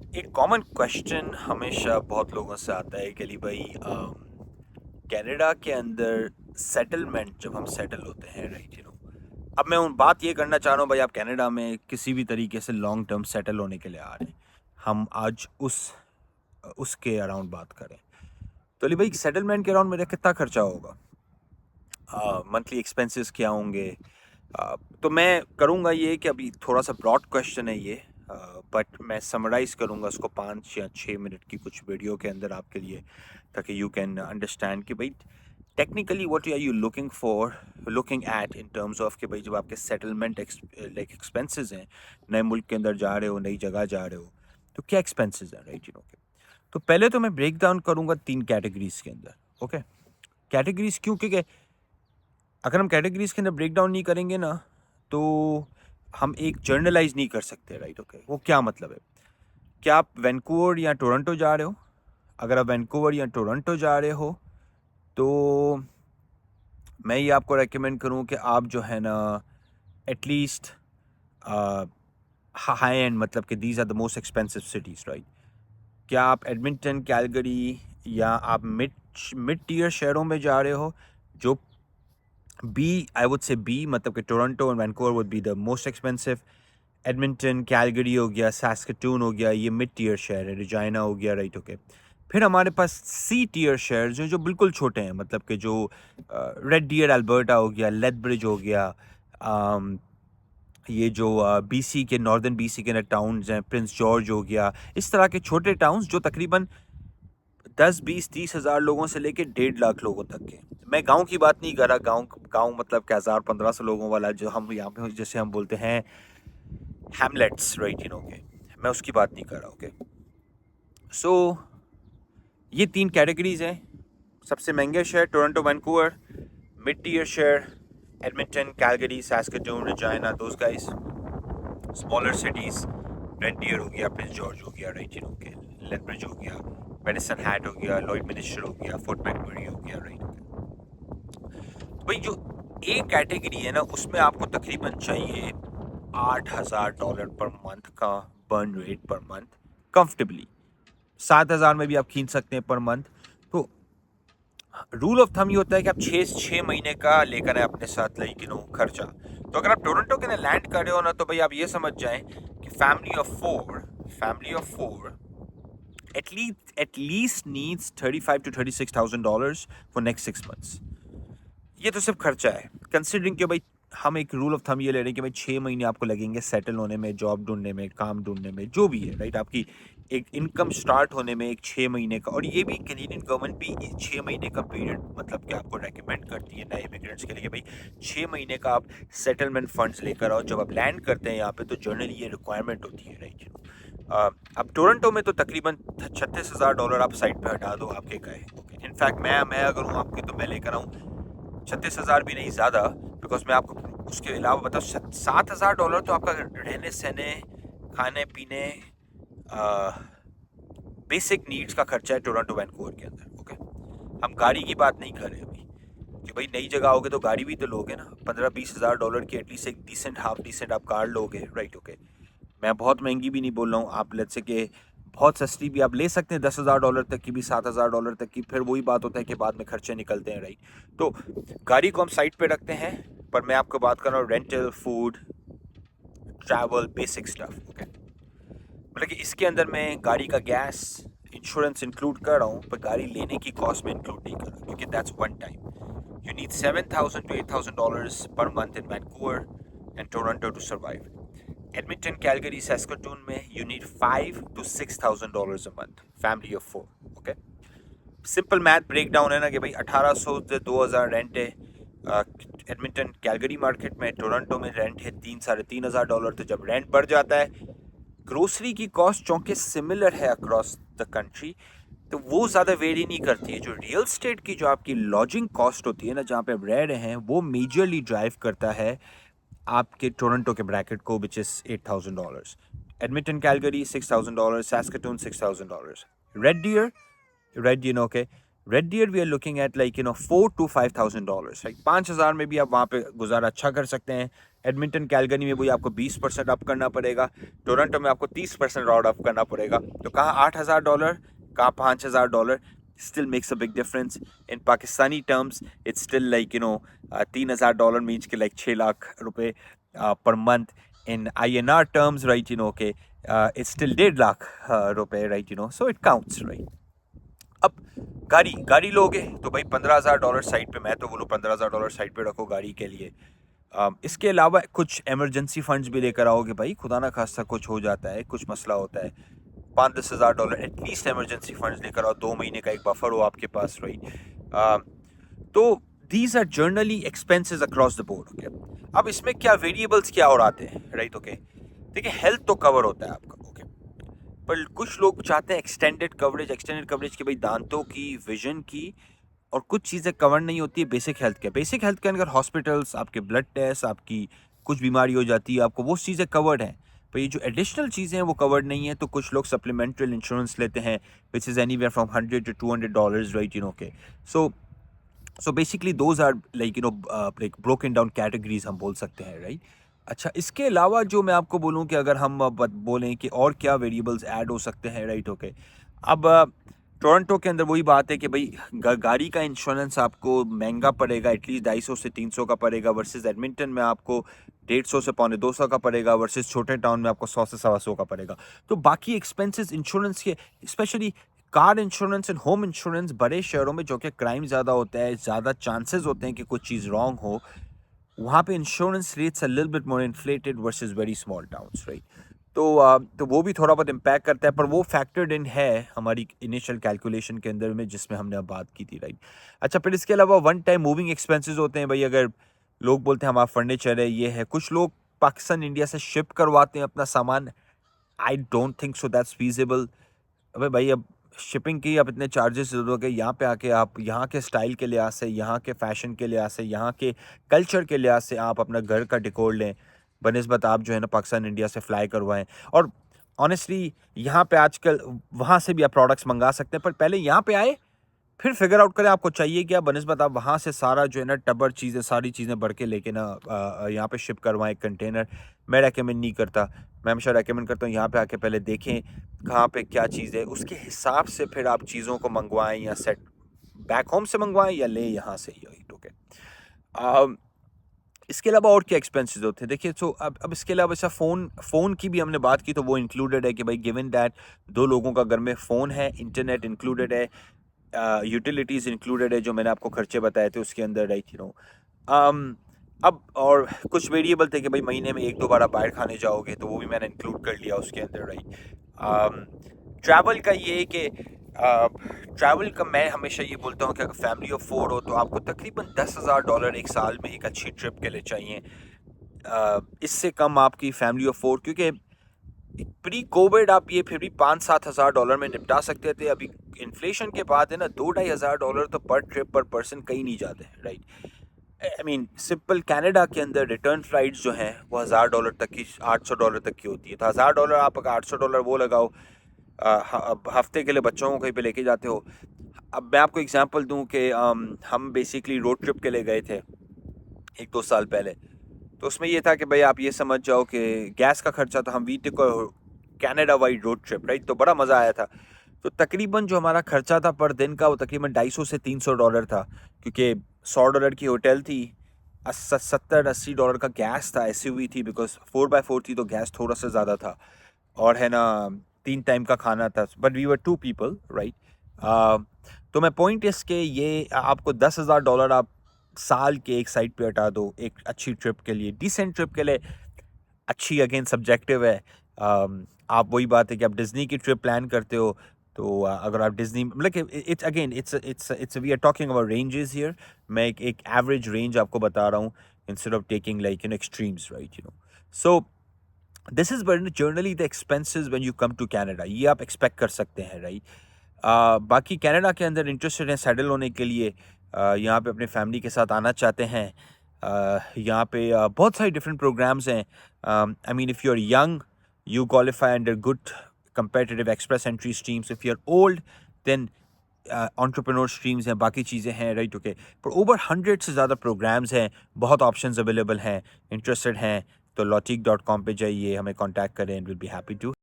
एक common question हमेशा बहुत लोगों से आता है कि अली भाई कनाडा के अंदर सेटलमेंट जब हम सेटल होते हैं, राइट, अब मैं उन बात ये करना चाह रहा हूँ भाई, आप कनाडा में किसी भी तरीके से लॉन्ग टर्म सेटल होने के लिए आ रहे हैं। हम आज उसके अराउंड बात करें तो अली भाई सेटलमेंट के अराउंड मेरा कितना खर्चा होगा, मंथली एक्सपेंसेस क्या होंगे। तो मैं करूँगा ये कि अभी थोड़ा सा ब्रॉड क्वेश्चन है ये, बट मैं समराइज़ करूँगा उसको 5 या 6 मिनट की कुछ वीडियो के अंदर आपके लिए, ताकि यू कैन अंडरस्टैंड कि भाई technically what are you looking at in terms of कि भाई जब आपके सेटलमेंट लाइक एक्सपेंसेस हैं, नए मुल्क के अंदर जा रहे हो, नई जगह जा रहे हो, तो क्या एक्सपेंसेस हैं, राइट, तो पहले तो मैं ब्रेक डाउन करूँगा 3 कैटेगरीज के अंदर। ओके, कैटेगरीज क्यों? क्योंकि अगर हम कैटेगरीज के अंदर ब्रेक डाउन नहीं करेंगे ना, तो हम एक जर्नलाइज नहीं कर सकते, राइट। ओके, वो क्या मतलब है? क्या आप वैंकूवर या टोरंटो जा रहे हो? अगर आप वैंकूवर या टोरंटो जा रहे हो तो मैं ये आपको रेकमेंड करूँ कि आप जो है ना एटलीस्ट हाई एंड, मतलब कि these are the most expensive cities, right. क्या आप एडमिंटन, कैलगरी या आप मिड मिड टीयर शहरों में जा रहे हो, जो B, I would say B, मतलब कि Toronto and Vancouver would be the most expensive. Edmonton, Calgary हो गया, सैस्केटून हो गया, ये मिड टीयर शहर है, रिजाइना हो गया, राइट। ओके, फिर हमारे पास सी टीयर शहर जो जो बिल्कुल छोटे हैं, मतलब कि जो रेड डियर अल्बर्टा हो गया, लेथब्रिज हो गया, ये जो बीसी के, नॉर्दर्न बीसी के टाउन्स हैं, प्रिंस जॉर्ज हो गया, इस तरह के छोटे टाउन्स जो तकरीबन 10, 20, 30 हज़ार लोगों से लेके 1.5 लाख लोगों तक के। मैं गांव की बात नहीं कर रहा, गांव गांव मतलब कि 1000, 1500 लोगों वाला, जो हम यहाँ पे जैसे हम बोलते हैं हैमलेट्स, राइट, के, मैं उसकी बात नहीं कर रहा। ओके, सो ये 3 कैटेगरीज हैं। सबसे महंगे शहर टोरंटो, वैंकूवर। मिड टीयर शहर Edmonton, Calgary, Saskatoon, Regina, those guys. Smaller cities Red Deer हो गया, प्रिंस जॉर्ज हो गया, राइट, के, लेथब्रिज हो गया, मेडिसन हैट हो गया, लॉयड मिनिस्टर हो गया, फोर्ट मैकमरी हो गया, राइट। तो भाई जो ए कैटेगरी है ना, उसमें आपको तकरीबन चाहिए $8,000 पर मंथ का burn rate per month, comfortably. 7,000 में भी आप खींच सकते हैं पर मंथ। तो रूल ऑफ थम ये होता है कि आप 6 महीने का लेकर आए अपने साथ, लाइक खर्चा। तो अगर आप टोरंटो के अंदर लैंड कर रहे हो ना, तो भाई आप ये समझ जाएं कि family of four at least needs $35,000 to $36,000 for next 6 months। ये तो सिर्फ खर्चा है, कंसिडरिंग कि भाई हम एक रूल ऑफ थम ये ले रहे हैं कि भाई 6 महीने आपको लगेंगे सेटल होने में, जॉब ढूंढने में, काम ढूंढने में, जो भी है, राइट। आपकी एक इनकम स्टार्ट होने में एक 6 महीने का, और ये भी कैनेडियन गवर्नमेंट भी 6 महीने का पीरियड मतलब कि आपको रेकमेंड करती है नए इमिग्रेंट्स के लिए कि भाई 6 महीने का आप सेटलमेंट फंड्स लेकर आओ। जब आप लैंड करते हैं यहाँ पे तो जनरली ये रिक्वायरमेंट होती है, राइट। अब टोरंटो में तो तकरीबन $36,000 आप साइड पे हटा दो, आपके गए। ओके, इनफैक्ट मैं अगर हूँ आपके, तो मैं लेकर आऊँ 36,000 भी नहीं, ज़्यादा, बिकॉज मैं आपको उसके अलावा बताऊँ, $7,000 तो आपका रहने सहने, खाने पीने, बेसिक नीड्स का खर्चा है टोरंटो वैंकूवर के अंदर। ओके, हम गाड़ी की बात नहीं कर रहे अभी कि भाई नई जगह आओगे तो गाड़ी भी तो लोगे ना। $15-20 हज़ार की एटलीस्ट एक डिसेंट, हाफ डिसेंट आप कार लोगे, राइट। ओके, मैं बहुत महंगी भी नहीं बोल रहा हूँ, आप लेट्स से कि बहुत सस्ती भी आप ले सकते हैं, $10,000 तक की भी, $7,000 तक की। फिर वही बात होता है कि बाद में खर्चे निकलते हैं, राइट। तो गाड़ी को हम साइड पे रखते हैं, पर मैं आपको बात कर रहा हूँ rental, food, travel, basic stuff. Okay, मतलब कि इसके अंदर मैं गाड़ी का गैस, इंश्योरेंस इंक्लूड कर रहा हूँ, पर गाड़ी लेने की कॉस्ट में इंक्लूड नहीं कर रहा, क्योंकि that's one time. You need $7,000 to $8,000 per month in Vancouver and Toronto to survive. Edmonton, Calgary, Saskatoon में you need $5,000 to $6,000 a month, family of 4। Okay, simple math break down है ना कि भाई 1,800 से 2,000 रेंट है एडमिंटन कैलगरी मार्केट में। Toronto में rent है $3,000-3,500। तो जब रेंट बढ़ जाता है, ग्रोसरी की कॉस्ट चूँकि सिमिलर है अक्रॉस द कंट्री, तो वो ज़्यादा वेरी नहीं करती है। जो रियल स्टेट की जो आपकी लॉजिंग कॉस्ट होती है ना, जहाँ पे आप रह रहे हैं, वो मेजरली ड्राइव करता है आपके टोरंटो के ब्रैकेट को, which is $8,000। Edmonton, Calgary $6,000, Saskatoon $6,000। Red Deer, okay, Red Deer we are looking at like $4,000 to $5,000, like 5,000 में भी आप वहाँ पे गुजारा अच्छा कर सकते हैं। एडमिंटन कैलगरी में वही आपको 20% अप करना पड़ेगा, टोरंटो में आपको 30% राउंड अप करना पड़ेगा। तो कहाँ $8,000, कहाँ $5,000, still makes a big difference. In Pakistani terms, it's still like, $3,000 means के like 6 लाख रुपए per month. In INR terms, right, okay, it's still 1.5 lakh रुपए, right, so it counts, right. अब गाड़ी लोगे तो भाई $15,000 साइड पे, मैं तो बोलूँ $15,000 साइड पे रखो गाड़ी के लिए। इसके अलावा कुछ इमरजेंसी फंड्स भी लेकर आओगे भाई, खुदा ना खास्ता कुछ हो जाता है, कुछ मसला होता है, $5-10,000 एटलीस्ट इमरजेंसी फंड्स लेकर आओ, 2 महीने का एक बफर हो आपके पास, राइट। तो these are generally expenses across the board, okay. अब इसमें क्या वेरिएबल्स क्या और आते हैं, राइट, ओके। देखिए हेल्थ तो कवर होता है आपका, ओके, पर कुछ लोग चाहते हैं एक्सटेंडेड कवरेज की भाई दांतों की, विजन की, और कुछ चीज़ें कवर नहीं होती है बेसिक हेल्थ के अंदर हॉस्पिटल्स, आपके ब्लड टेस्ट, आपकी कुछ बीमारी हो जाती है, आपको वो चीज़ें कवर्ड हैं, पर ये जो एडिशनल चीज़ें हैं वो कवर्ड नहीं है। तो कुछ लोग सप्लीमेंट्री इंश्योरेंस लेते हैं which is anywhere from $100 to $200, right, okay. So basically those are like like broken down categories हम बोल सकते हैं, राइट। अच्छा, इसके अलावा जो मैं आपको बोलूँ कि अगर हम बोलें कि और क्या वेरिएबल्स ऐड हो सकते हैं, राइट, ओके। अब टोरंटो के अंदर वही बात है कि भाई गाड़ी का इंश्योरेंस आपको महंगा पड़ेगा, एटलीस्ट 250 से 300 का पड़ेगा, वर्सेस एडमिंटन में आपको 150 से 250 का पड़ेगा, वर्सेस छोटे टाउन में आपको 100 से 125 का पड़ेगा। तो बाकी एक्सपेंसेस इंश्योरेंस के, specially car insurance and home insurance, बड़े शहरों में जो कि क्राइम ज़्यादा होता है, ज़्यादा चांसेस होते हैं कि कुछ चीज़ रॉन्ग हो, वहाँ पे insurance rates are little bit more inflated versus very small towns, right. तो वो भी थोड़ा बहुत इम्पैक्ट करता है, पर वो फैक्टर्ड इन है हमारी इनिशियल कैलकुलेशन के अंदर में, जिसमें हमने अब बात की थी, राइट। अच्छा, फिर इसके अलावा वन टाइम मूविंग एक्सपेंसेस होते हैं भाई। अगर लोग बोलते हैं हमारा फर्नीचर है, ये है, कुछ लोग पाकिस्तान इंडिया से शिप करवाते हैं अपना सामान। I don't think so that's feasible. अबे भाई, अब शिपिंग की आप इतने चार्जेस दे दोगे, यहाँ पे आके आप यहाँ के स्टाइल के लिहाज से, यहाँ के फैशन के लिहाज से, यहाँ के कल्चर के लिहाज से आप अपना घर का डिकोर लें बनिस्बत आप जो है ना पाकिस्तान इंडिया से फ्लाई करवाएं। और ऑनेस्टली यहाँ पे आजकल वहाँ से भी आप प्रोडक्ट्स मंगा सकते हैं, पर पहले यहाँ पे आए फिर फिगर आउट करें आपको चाहिए क्या, बनिस्बत आप वहाँ से सारा जो है ना टबर चीज़ें, सारी चीज़ें भर के लेके ना यहाँ पे शिप करवाएं कंटेनर। मैं रेकमेंड नहीं करता। मैं हमेशा रेकमेंड करता हूँ यहाँ पे आके पहले देखें कहाँ पे क्या चीज़ है, उसके हिसाब से फिर आप चीज़ों को मंगवाएं, या सेट बैक होम से मंगवाएं या ले यहाँ से, ओके। इसके अलावा और क्या एक्सपेंसेस होते हैं, देखिए। तो अब इसके अलावा ऐसा फ़ोन की भी हमने बात की, तो वो इंक्लूडेड है कि भाई गिवन दैट 2 लोगों का घर में फ़ोन है, इंटरनेट इंक्लूडेड है, यूटिलिटीज़ इंक्लूडेड है, जो मैंने आपको खर्चे बताए थे उसके अंदर, राइट, अब और कुछ वेरिएबल थे कि भाई महीने में 1-2 बार आप बाहर खाने जाओगे, तो वो भी मैंने इंक्लूड कर लिया उसके अंदर, राइट। ट्रैवल का ये है कि ट्रैवल का मैं हमेशा ये बोलता हूँ कि अगर फैमिली ऑफ 4 हो तो आपको तकरीबन $10,000 एक साल में एक अच्छी ट्रिप के लिए चाहिए। इससे कम आपकी फैमिली ऑफ 4, क्योंकि प्री कोविड आप ये फिर भी $5-7 हज़ार में निपटा सकते थे। अभी इन्फ्लेशन के बाद है ना, $2-2.5 तो पर ट्रिप पर पर्सन कहीं नहीं जाते, right. I mean simple Canada के अंदर रिटर्न फ्लाइट्स जो हैं वो $1,000 तक की, $800 तक की होती है। तो $1,000 आप अगर $800 वो लगाओ, हफ्ते के लिए बच्चों को कहीं पे लेके जाते हो। अब मैं आपको एग्जांपल दूं कि हम बेसिकली रोड ट्रिप के लिए गए थे 1-2 साल पहले। तो उसमें ये था कि भाई आप ये समझ जाओ कि गैस का खर्चा, तो हम we took Canada wide road trip, right. तो बड़ा मज़ा आया था। तो तकरीबन जो हमारा खर्चा था पर दिन का, वो तकरीबन $250 से $300 था, क्योंकि $100 की होटल थी, $70-80 का गैस था, एसयूवी थी, बिकॉज 4x4 थी तो गैस थोड़ा सा ज़्यादा था, और है ना 3 टाइम का खाना था, but we were 2 people, right. तो मैं पॉइंट इसके ये आपको $10,000 आप साल के एक साइड पे हटा दो एक अच्छी ट्रिप के लिए, डिसेंट ट्रिप के लिए। अच्छी अगेन सब्जेक्टिव है। आप वही बात है कि आप डिज्नी की ट्रिप प्लान करते हो, तो अगर आप डिज्नी, मतलब it's again it's we are talking about ranges here. मैं एक एवरेज रेंज आपको बता रहा हूँ, instead of taking like extremes, right. So this is generally the expenses when you come to Canada, ये आप एक्सपेक्ट कर सकते हैं, राइट। बाकी कनाडा के अंदर इंटरेस्टेड हैं सेटल होने के लिए, यहाँ पे अपने फैमिली के साथ आना चाहते हैं, यहाँ पे बहुत सारे डिफरेंट प्रोग्राम्स हैं। I mean if you are young you qualify under good competitive express entry streams. If you're old, then entrepreneur streams हैं, बाकी चीज़ें हैं, राइट, ओके। पर ओवर 100 से ज़्यादा प्रोग्राम्स हैं, बहुत ऑप्शंस अवेलेबल हैं। इंटरेस्टेड हैं तो lawteak.com पे जाइए, हमें कांटेक्ट करें, विल बी हैप्पी टू